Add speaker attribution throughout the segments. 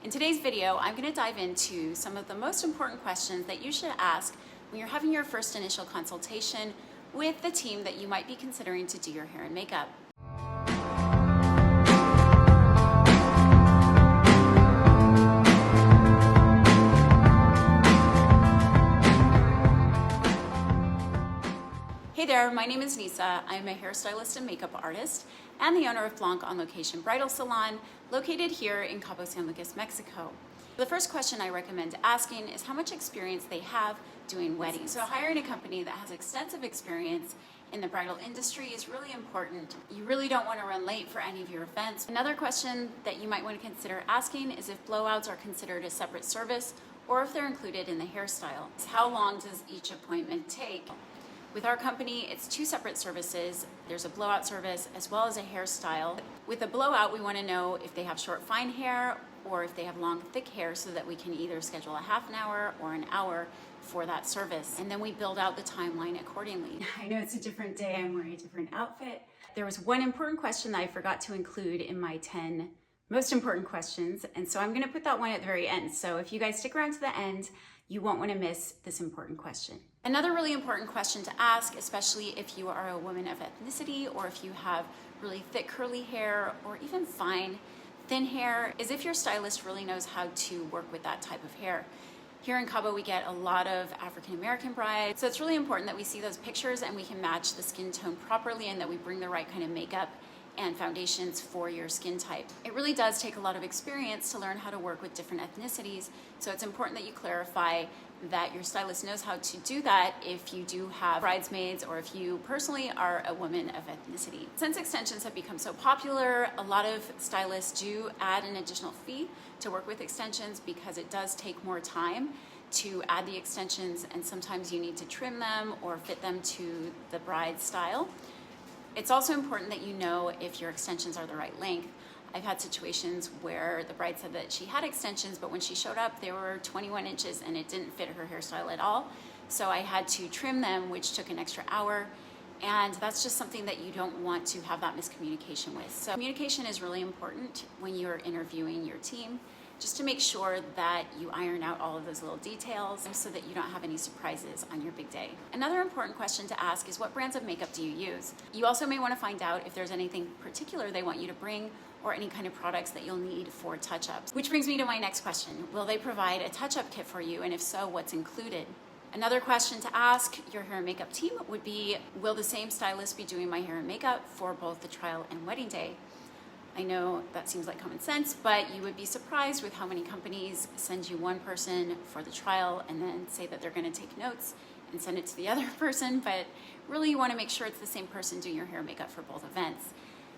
Speaker 1: In today's video, I'm going to dive into some of the most important questions that you should ask when you're having your first initial consultation with the team that you might be considering to do your hair and makeup. Hey there, my name is Nisa. I'm a hairstylist and makeup artist and the owner of Blanc on Location Bridal Salon, located here in Cabo, San Lucas, Mexico. The first question I recommend asking is how much experience they have doing weddings. So hiring a company that has extensive experience in the bridal industry is really important. You really don't want to run late for any of your events. Another question that you might want to consider asking is if blowouts are considered a separate service or if they're included in the hairstyle. How long does each appointment take? With our company, it's two separate services. There's a blowout service as well as a hairstyle. With a blowout, we want to know if they have short, fine hair or if they have long, thick hair so that we can either schedule a half an hour or an hour for that service. And then we build out the timeline accordingly. I know it's a different day. I'm wearing a different outfit. There was one important question that I forgot to include in my 10 most important questions. And so I'm going to put that one at the very end. So if you guys stick around to the end, you won't want to miss this important question. Another really important question to ask, especially if you are a woman of ethnicity or if you have really thick curly hair or even fine thin hair, is if your stylist really knows how to work with that type of hair. Here in Cabo, we get a lot of African American brides, so it's really important that we see those pictures and we can match the skin tone properly and that we bring the right kind of makeup and foundations for your skin type. It really does take a lot of experience to learn how to work with different ethnicities, so it's important that you clarify that your stylist knows how to do that if you do have bridesmaids or if you personally are a woman of ethnicity. Since extensions have become so popular, a lot of stylists do add an additional fee to work with extensions because it does take more time to add the extensions and sometimes you need to trim them or fit them to the bride's style. It's also important that you know if your extensions are the right length. I've had situations where the bride said that she had extensions, but when she showed up, they were 21 inches and it didn't fit her hairstyle at all. So I had to trim them, which took an extra hour. And that's just something that you don't want to have that miscommunication with. So communication is really important when you're interviewing your team, just to make sure that you iron out all of those little details so that you don't have any surprises on your big day. Another important question to ask is what brands of makeup do you use? You also may want to find out if there's anything particular they want you to bring or any kind of products that you'll need for touch-ups. Which brings me to my next question. Will they provide a touch-up kit for you? And if so, what's included? Another question to ask your hair and makeup team would be, will the same stylist be doing my hair and makeup for both the trial and wedding day? I know that seems like common sense, but you would be surprised with how many companies send you one person for the trial and then say that they're going to take notes and send it to the other person, but really you want to make sure it's the same person doing your hair and makeup for both events.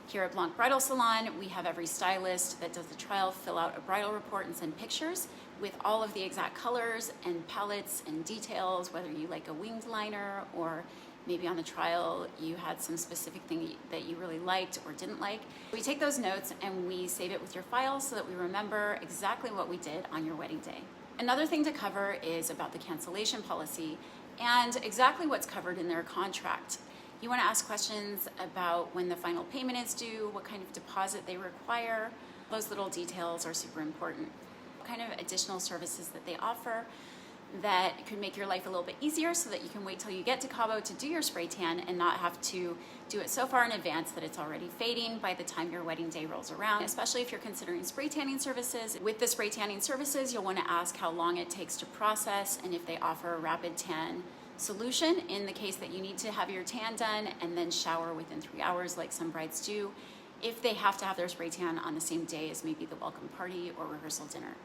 Speaker 1: Here at Blanc Bridal Salon, we have every stylist that does the trial fill out a bridal report and send pictures with all of the exact colors and palettes and details, whether you like a winged liner or maybe on the trial you had some specific thing that you really liked or didn't like. We take those notes and we save it with your file so that we remember exactly what we did on your wedding day. Another thing to cover is about the cancellation policy and exactly what's covered in their contract. You want to ask questions about when the final payment is due, what kind of deposit they require. Those little details are super important. What kind of additional services that they offer that could make your life a little bit easier so that you can wait till you get to Cabo to do your spray tan and not have to do it so far in advance that it's already fading by the time your wedding day rolls around, especially if you're considering spray tanning services. With the spray tanning services, you'll want to ask how long it takes to process and if they offer a rapid tan solution in the case that you need to have your tan done and then shower within 3 hours like some brides do if they have to have their spray tan on the same day as maybe the welcome party or rehearsal dinner.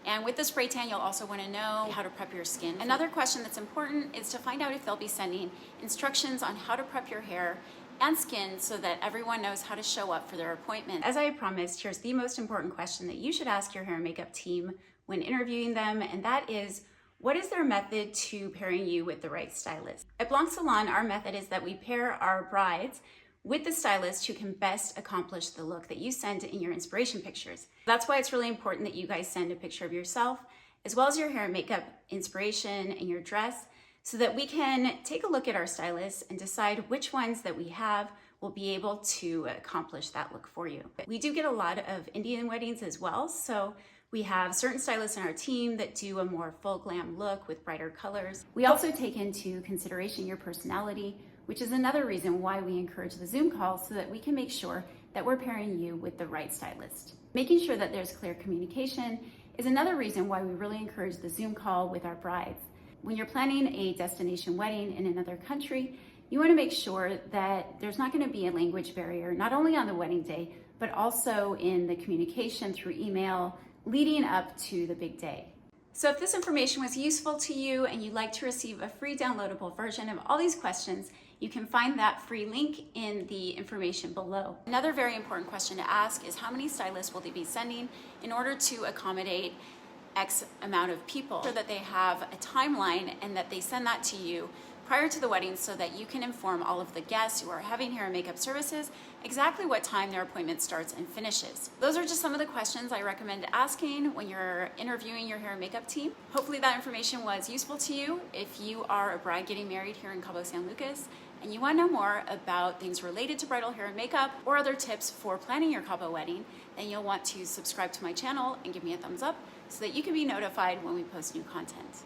Speaker 1: And with the spray tan, you'll also want to know how to prep your skin. Another question that's important is to find out if they'll be sending instructions on how to prep your hair and skin so that everyone knows how to show up for their appointment. As I promised, here's the most important question that you should ask your hair and makeup team when interviewing them, and that is, what is their method to pairing you with the right stylist? At Blanc Salon, our method is that we pair our brides with the stylist who can best accomplish the look that you send in your inspiration pictures. That's why it's really important that you guys send a picture of yourself, as well as your hair and makeup inspiration and your dress, so that we can take a look at our stylists and decide which ones that we have will be able to accomplish that look for you. We do get a lot of Indian weddings as well, so We have certain stylists in our team that do a more full glam look with brighter colors. We also take into consideration your personality, which is another reason why we encourage the Zoom call so that we can make sure that we're pairing you with the right stylist. Making sure that there's clear communication is another reason why we really encourage the Zoom call with our brides. When you're planning a destination wedding in another country, you want to make sure that there's not going to be a language barrier, not only on the wedding day, but also in the communication through email leading up to the big day. So if this information was useful to you and you'd like to receive a free downloadable version of all these questions, you can find that free link in the information below. Another very important question to ask is how many stylists will they be sending in order to accommodate X amount of people, so that they have a timeline and that they send that to you prior to the wedding so that you can inform all of the guests who are having hair and makeup services exactly what time their appointment starts and finishes. Those are just some of the questions I recommend asking when you're interviewing your hair and makeup team. Hopefully that information was useful to you. If you are a bride getting married here in Cabo San Lucas and you want to know more about things related to bridal hair and makeup or other tips for planning your Cabo wedding, then you'll want to subscribe to my channel and give me a thumbs up so that you can be notified when we post new content.